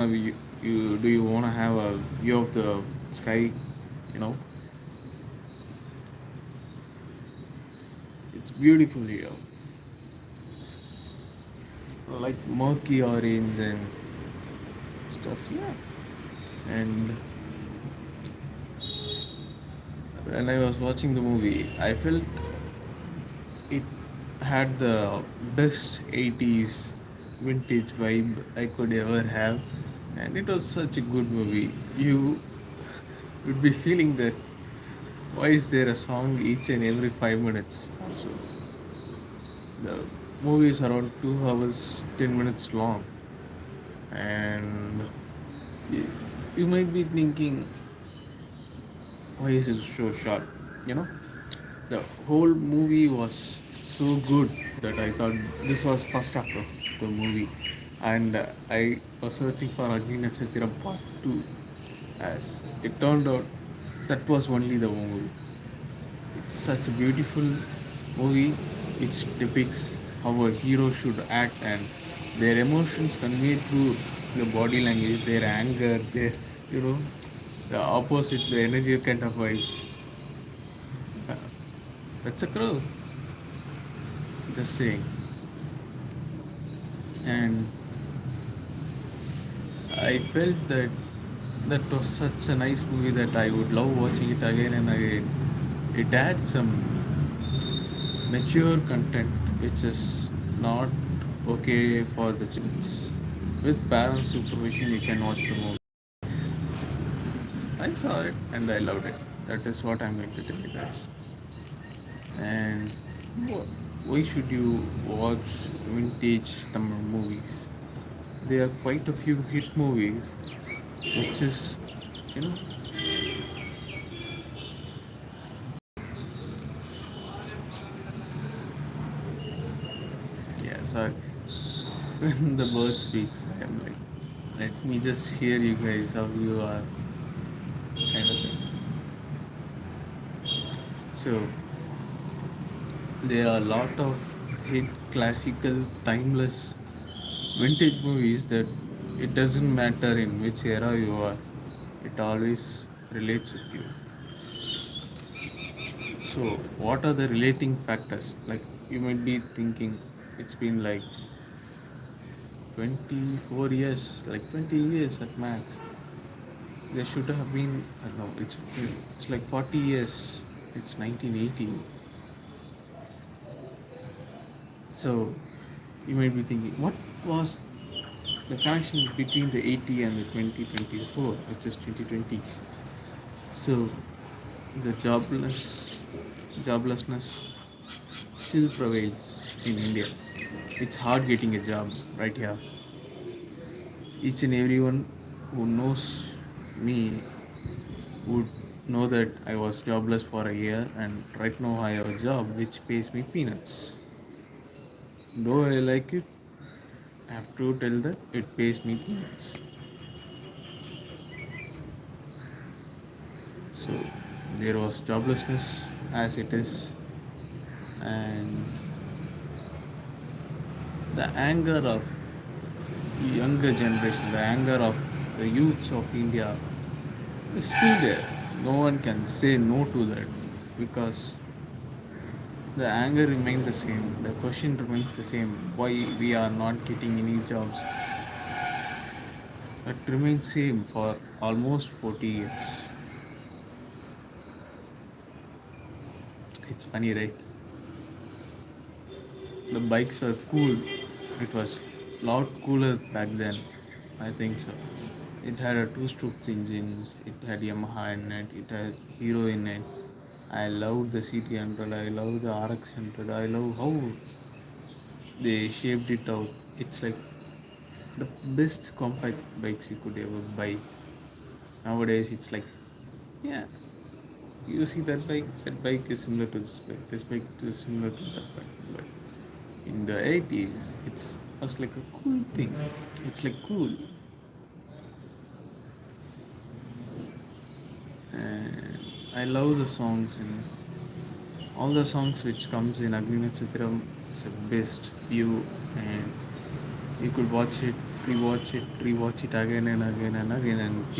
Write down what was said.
Do you want to have a view of the sky? You know, it's beautiful here, like murky orange and stuff. Yeah, and when I was watching the movie, I felt it had the best 80s vintage vibe I could ever have, and it was such a good movie. You would be feeling that why is there a song each and every 5 minutes? So the movie is around 2 hours 10 minutes long, and you, you might be thinking, why is it so short? You know, the whole movie was so good that I thought this was first half of the movie, and I was searching for Agni Nakshatram Part 2. As it turned out, that was only the movie. It's such a beautiful movie which depicts how a hero should act and their emotions conveyed through the body language, their anger, their, you know, the opposite, the energy kind of vibes. Uh, That's a crow, just saying. And I felt that that was such a nice movie that I would love watching it again and again. It had some mature content which is not okay for the children. With parent supervision, you can watch the movie. I saw it and I loved it. That is what I'm going to tell you guys. And why should you watch vintage Tamil movies? There are quite a few hit movies, which is, you know, yeah, sorry. When the bird speaks, I am like, let me just hear you guys how you are, kind of thing. So, there are a lot of hit classical, timeless, vintage movies that it doesn't matter in which era you are, it always relates with you. So, what are the relating factors? Like, you might be thinking it's been like 24 years, like 20 years at max. There should have been, I don't know, it's like 40 years. It's 1980. So, you might be thinking, what was the connection between the 80 and the 2024, which is 2020s? So, the joblessness still prevails in India. It's hard getting a job right here. Each and everyone who knows me would know that I was jobless for a year, and right now I have a job which pays me peanuts. Though I like it, I have to tell that it pays me peanuts. So there was joblessness as it is, and the anger of younger generation, the anger of the youths of India is still there. No one can say no to that because the anger remains the same. The question remains the same. Why we are not getting any jobs? It remains same for almost 40 years. It's funny, right? The bikes were cool. It was lot cooler back then. I think so. It had a two-stroke engines. It had Yamaha in it. It had Hero in it. I loved the CT100. I love the RX 100. I love how they shaped it out. It's like the best compact bikes you could ever buy. Nowadays, it's like, yeah, you see that bike is similar to this bike is similar to that bike. But in the 80s, it's was like a cool thing. It's like cool. And I love the songs and all the songs which comes in Agni Chitram. It's the best view, and you could watch it rewatch it again and again and again, and